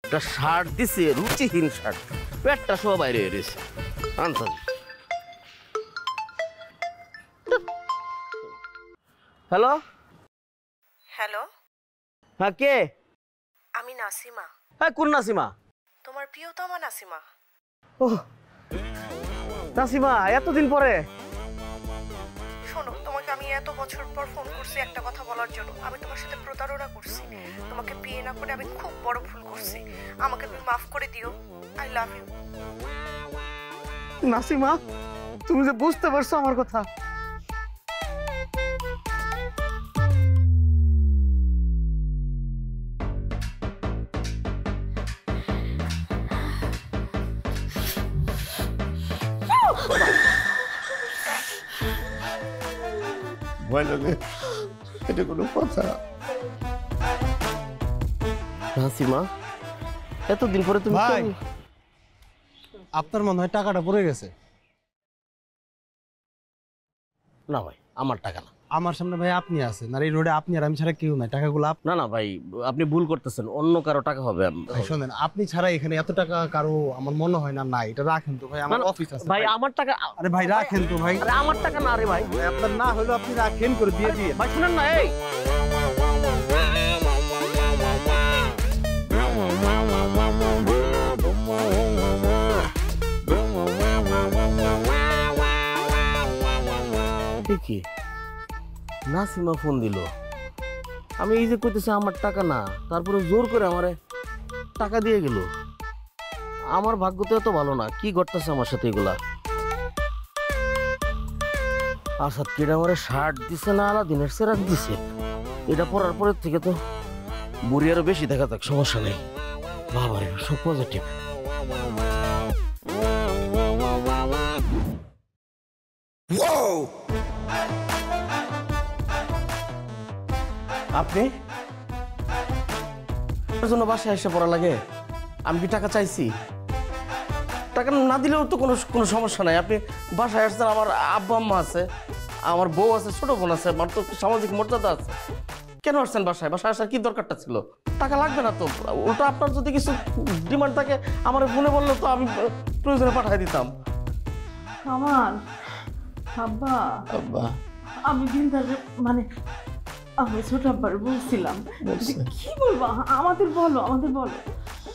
একটা শার্ট দিছে, রুচিহীন শার্ট, পেটটা সব বাইরে এসেছে। হ্যালো হ্যালো, হ্যাঁ কে? আমি নাসিমা, হ্যাঁ কোন নাসিমা? তোমার প্রিয়তমা নাসিমা। ও নাসিমা, এতদিন পরে? শোনো, তোমাকে আমি এত বছর পর ফোন করছি একটা কথা বলার জন্য। আমি তোমার সাথে প্রতারণা করছি, তোমাকে বিয়ে না করে আমি খুব বড় ভুল করছি। আমাকে তুমি মাফ করে দিও। I love you. নাসিমা, তুমি যে বুঝতে পারছো আমার কথা। ভয় লাগে, এটা কোনো কথা? নাসিমা, এতদিন পরে তুমি ভাই, আপনার মনে হয় টাকাটা পড়ে গেছে। না ভাই, আমার টাকা না। আমার সামনে ভাই আপনি আছেন, আর এই রোডে আপনি আর আমি ছাড়া কেউ নাই। টাকাগুলো না না ভাই, আপনি ভুল করতেছেন, অন্য কারো টাকা হবে। ভাই শোনেন, আপনি ছাড়া এখানে এত টাকা কারো আমার মনে হয় না। নাই, এটা রাখেন তো ভাই, আমার অফিস আছে ভাই। আমার টাকা? আরে ভাই রাখেন তো ভাই। আরে আমার টাকা না রে ভাই। আপনার না হলো আপনি রাখেন, করে দিয়ে দিয়ে। ভাই শুনেন না, এই কি নাসিমা ফোন দিল, আমি এই যে কইতেছি আমার টাকা না, তারপরে জোর করে আমারে টাকা দিয়ে গেল। আমার ভাগ্য তো এত ভালো না, কি করতেছে আমার সাথে এগুলা। আসাদ কিরা আমারে শার্ট দিছে না আলাদিনের সেরাক দিছে, এটা পরার পরের থেকে তো বুড়ি আরো বেশি দেখা যাক, সমস্যা নেই। বাবারে সব পজিটিভ। আপনি জন্য বাসায় এসে পড়া লাগে? আমি কি টাকা চাইছি? টাকা না দিলেও তো কোনো কোনো সমস্যা নাই। আপনি বাসায় আসছেন, আমার আব্বা আম্মা আছে, আমার বউ আছে, ছোট বোন আছে, আমার তো সামাজিক মর্যাদা আছে। কেন আসছেন বাসায়? বাসায় আসার কি দরকারটা ছিল? টাকা লাগবে না তো। ওটা আপনার যদি কিছু ডিমান্ড থাকে আমার ফোনে বললে তো আমি প্রয়োজনে পাঠিয়ে দিতাম। আমার আব্বা, আব্বা আমি দিনদারে মানে আমি ছোট আব্বার বলছিলাম যে কি বলবো, আমাদের বলো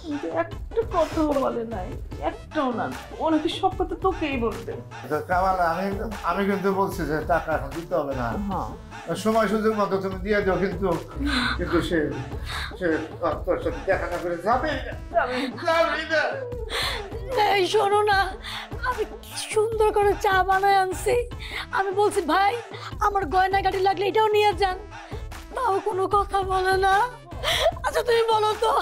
কিন্তু একটা কথাও বলে নাই, একটাও না। ওনাকে সব কথা তোকেই বলবে। কামাল, আমি কিন্তু বলছি যে টাকা এখন দিতে হবে না, হ্যাঁ সময় সুযোগ মতো তুমি দিয়ে দাও। কিন্তু কিন্তু সে সে তোর সাথে দেখা না করে যাবে না। এই শোনো না, আমি কি সুন্দর করে চা বানায় আনছি। আমি বলছি ভাই আমার গয়না গাড়ি লাগলে এটাও নিয়ে যান, তাও কোনো কথা বলে না। আচ্ছা তুমি বলো তো,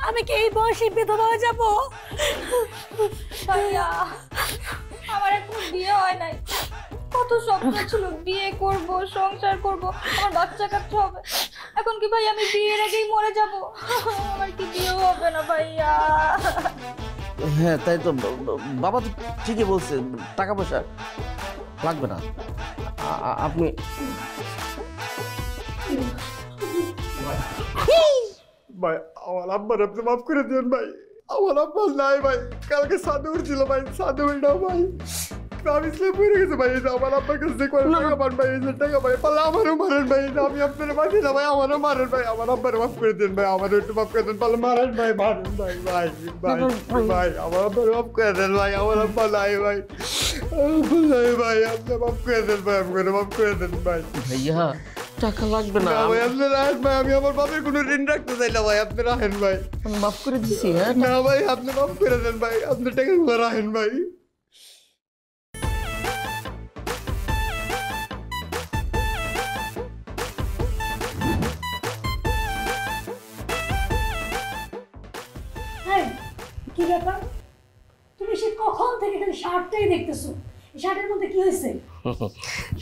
আমি কি এই বয়সে বিধবা হয়ে যাবো? আমার এখন বিয়ে হয় নাই, কত স্বপ্ন ছিল, বিয়ে করব, সংসার করব, আমার বাচ্চা কাচ্চা হবে। এখন কি ভাই আমি বিয়ের আগেই মরে যাব? আমার কি বিয়ে হবে না ভাইয়া? হ্যাঁ তাই তো, বাবা তো ঠিকই বলছে, টাকা পয়সা লাগবে না। আপনি ভাই, আমার আব্বার আপনি মাফ করে দিন ভাই। আমার আব্বা নাই ভাই, কালকে সাদে উঠছিল ভাই, সাদে উঠাও ভাই, আমি স্লিপ হয়ে গেছে ভাই। আমার আব্বার কাছে যে করে টাকা পান ভাই, এই টাকা ভাই পারলে আমারও মারেন ভাই। আমি আপনার মানি না ভাই, আমারও মারেন ভাই। আমার আব্বার মাফ করে দিন ভাই, আমারও একটু মাফ করে দেন, পারলে মারেন ভাই, মারেন ভাই ভাই ভাই ভাই। আমার আব্বার মাফ করে দেন ভাই, আমার আব্বা নাই ভাই, নাই ভাই, আপনি মাফ করে দেন ভাই, আমাকে মাফ করে দেন ভাই। ভাইয়া টাকা লাগবে না ভাই, আপনি রাখেন ভাই, আমি আমার বাপের কোনো ঋণ রাখতে চাই না ভাই, আপনি রাখেন ভাই। আমি মাফ করে দিছি। হ্যাঁ না ভাই, আপনি মাফ করে দেন ভাই, আপনি টাকাগুলো রাখেন ভাই। কি ব্যাপার, তুমি সে কখন থেকে খালি শার্টটাই দেখতেছো? এই শার্টের মধ্যে কি হয়েছে?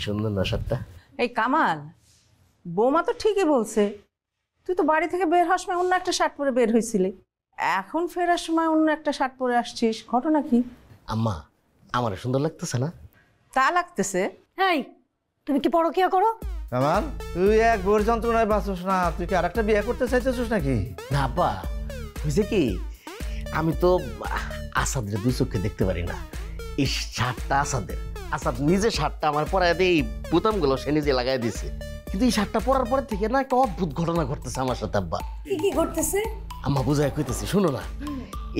সুন্দর না শার্টটা? এই কামাল, বৌমা তো ঠিকই বলছে, তুই তো বাড়ি থেকে বের হওয়ার সময় অন্য একটা শার্ট পরে বের হয়েছিলি, এখন ফেরার সময় অন্য একটা শার্ট পরে আসছিস, ঘটনা কি? আম্মা, আমার সুন্দর লাগতেছে না? তা লাগতেছে। এই তুমি কি পরকিয়া করো? কামাল, তুই এক গোর যন্ত্রণায় বাঁচোস না, তুই কি আরেকটা বিয়ে করতে চাইতেছিস নাকি? না আব্বা, বুঝছে কি আমি তো আসাদের দুই চোখে দেখতে পারি না। এই শার্টটা আসাদের, আসাদ নিজে শার্টটা আমার পরায় দিয়ে এই বোতামগুলো সে নিজে লাগাই দিছে। কিন্তু এই শার্টটা পরার পরে থেকে না একটা অদ্ভুত ঘটনা ঘটতেছে আমার সাথে আব্বা। কি করতেছে? আম্মা বুঝাই কইতেছি, শুনো না।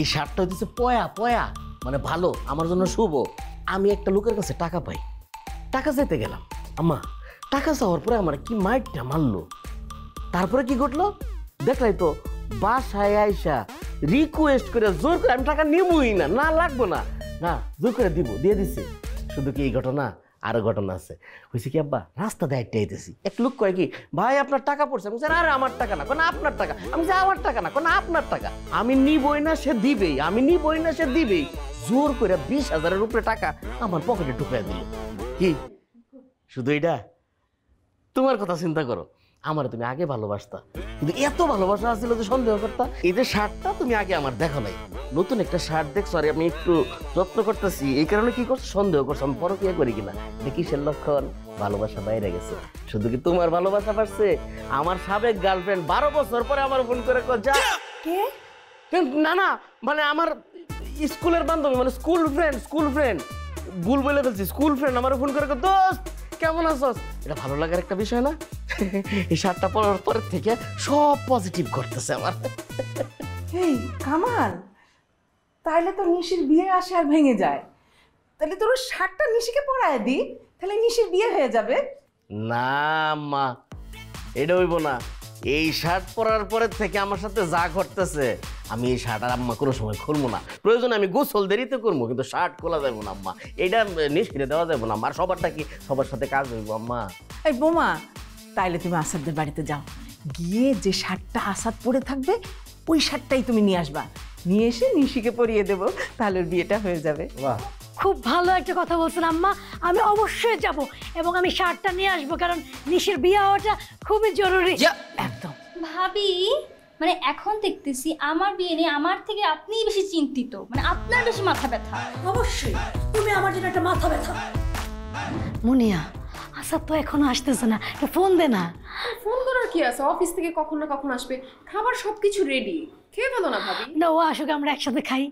এই শার্টটা হইতেছে পয়া পয়া, মানে ভালো, আমার জন্য শুভ। আমি একটা লোকের কাছে টাকা পাই, টাকা চাইতে গেলাম। আম্মা টাকা চাওয়ার পরে আমার কি মাইটটা মারলো। তারপরে কি ঘটলো দেখলাই তো, বাসায় আইসা রিকোয়েস্ট করে জোর করে, আমি টাকা নিবই না, না লাগবো না, না জোর করে দিব, দিয়ে দিছে। শুধু কি এই ঘটনা, আরো ঘটনা আছে। হয়েছে কি আব্বা, রাস্তা দিয়ে একটা আইতেছি, এক লোক কয় কি, ভাই আপনার টাকা পড়ছে। আমি বলছি, আরে আমার টাকা না, কোনো আপনার টাকা। আমি বলছি, আমার টাকা না, কোনো আপনার টাকা। আমি নিবই না, সে দিবেই, আমি নিবই না, সে দিবেই। জোর করে 20,000-এর উপরে টাকা আমার পকেটে ঢুকিয়ে দিল। কি শুধু এইটা? তোমার কথা চিন্তা করো, আমার তুমি আগে ভালোবাসতা, কিন্তু এত ভালোবাসা আসছিল যে সন্দেহ করতা। এই যে শার্টটা তুমি আগে আমার দেখো নাই, নতুন একটা শার্ট দেখছো, আর আমি একটু যত্ন করতেছি, এই কারণে কি করছো, সন্দেহ করছো আমি পরকিয়া করি কিনা। এটা কিসের লক্ষণ? ভালোবাসা বাইরে গেছে। শুধু কি তোমার ভালোবাসা পারছে? আমার সাবেক গার্লফ্রেন্ড 12 বছর পরে আমার ফোন করে যা কে, না না মানে আমার স্কুলের বান্ধবী, মানে স্কুল ফ্রেন্ড, ভুল বলে ফেলছি, স্কুল ফ্রেন্ড আমার ফোন করে দোস্ত কেমন আছস। এটা ভালো লাগার একটা বিষয় না? এই শার্টটা পরার পরের থেকে সব পজিটিভ করতেছে আমার। এই কামাল, তাইলে তো নিশির বিয়ে আসে আর ভেঙে যায়। তাহলে তোর শার্টটা নিশিকে পরায় দি, তাহলে নিশির বিয়ে হয়ে যাবে। না মা, এটা হইব না। এই শার্ট পরার পরের থেকে আমার সাথে যা ঘটতেছে, আমি এই শার্ট আর আম্মা কোনো সময় খুলবো না। প্রয়োজনে আমি গোসল দেরিতে করবো, কিন্তু শার্ট খোলা যাবো না আম্মা। এটা নিষ্ক্রিয় দেওয়া যাবো না। আমার সবারটা কি সবার সাথে কাজ হইব আম্মা? এই বোমা, তাইলে তুমি আসাদদের বাড়িতে যাও, গিয়ে যে শার্টটা আসাদ পরে থাকবে ওই শার্টটাই তুমি নিয়ে আসবা, নিয়ে এসে নিশিকে পরিয়ে দেবো, তাহলে ওর বিয়েটা হয়ে যাবে। বাহ, খুব ভালো একটা কথা বলছেন আম্মা, আমি অবশ্যই যাব এবং আমি শার্টটা নিয়ে আসবো, কারণ নিশির বিয়ে হওয়াটা খুবই জরুরি। একদম। ভাবি, মানে এখন দেখতেছি আমার বিয়ে নিয়ে আমার থেকে আপনিই বেশি চিন্তিত, মানে আপনার বেশি মাথা ব্যথা। অবশ্যই তুমি আমার জন্য একটা মাথা ব্যথা। মুনিয়া, আচ্ছা তো এখনো আসতেছে না, ফোন দে না। ফোন করার কি আছে, অফিস থেকে কখন না কখন আসবে, খাবার সবকিছু রেডি, খেয়ে ফেলো না ভাবি। না, ও আসুক, আমরা একসাথে খাই।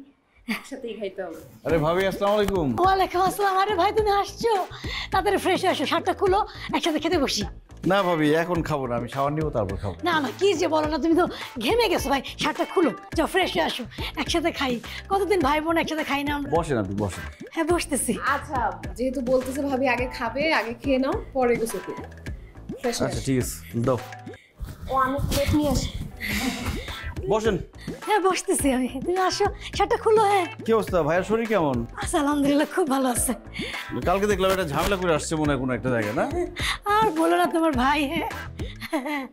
একসাথেই খাইতে হবে। আরে ভাবি, আসসালামু আলাইকুম। ওয়ালাইকুম আসসালাম। আরে ভাই তুমি আসছো, তাড়াতাড়ি ফ্রেশ আসো, শার্টটা খুলো, একসাথে খেতে বসি। না ভাবি, এখন খাবো না, আমি শাওয়ার নিব তারপর খাবো। না না, কি যে বলো না, তুমি তো ঘেমে গেছো ভাই। শার্টটা খুলো, যাও ফ্রেশ হয়ে আসো, একসাথে খাই। কতদিন ভাই বোন একসাথে খাই না আমরা। বসেন আপনি, বসেন। হ্যাঁ বসতেছি। আচ্ছা, যেহেতু বলতেছে ভাবি আগে খাবে, আগে খেয়ে নাও, পরে গোসল করবে। আচ্ছা ঠিক আছে, দাও। ও আমি প্লেট নিয়ে আসি। বসেন। হ্যাঁ বসতেছি আমি, তুমি আসো, শার্টটা খুলো। হ্যাঁ, কি অবস্থা, ভাইয়ের শরীর কেমন? আচ্ছা আলহামদুলিল্লাহ খুব ভালো আছে। কালকে দেখলাম একটা ঝামেলা করে আসছে মনে হয় কোনো একটা জায়গায়, না? আর বলো না তোমার ভাই। হ্যাঁ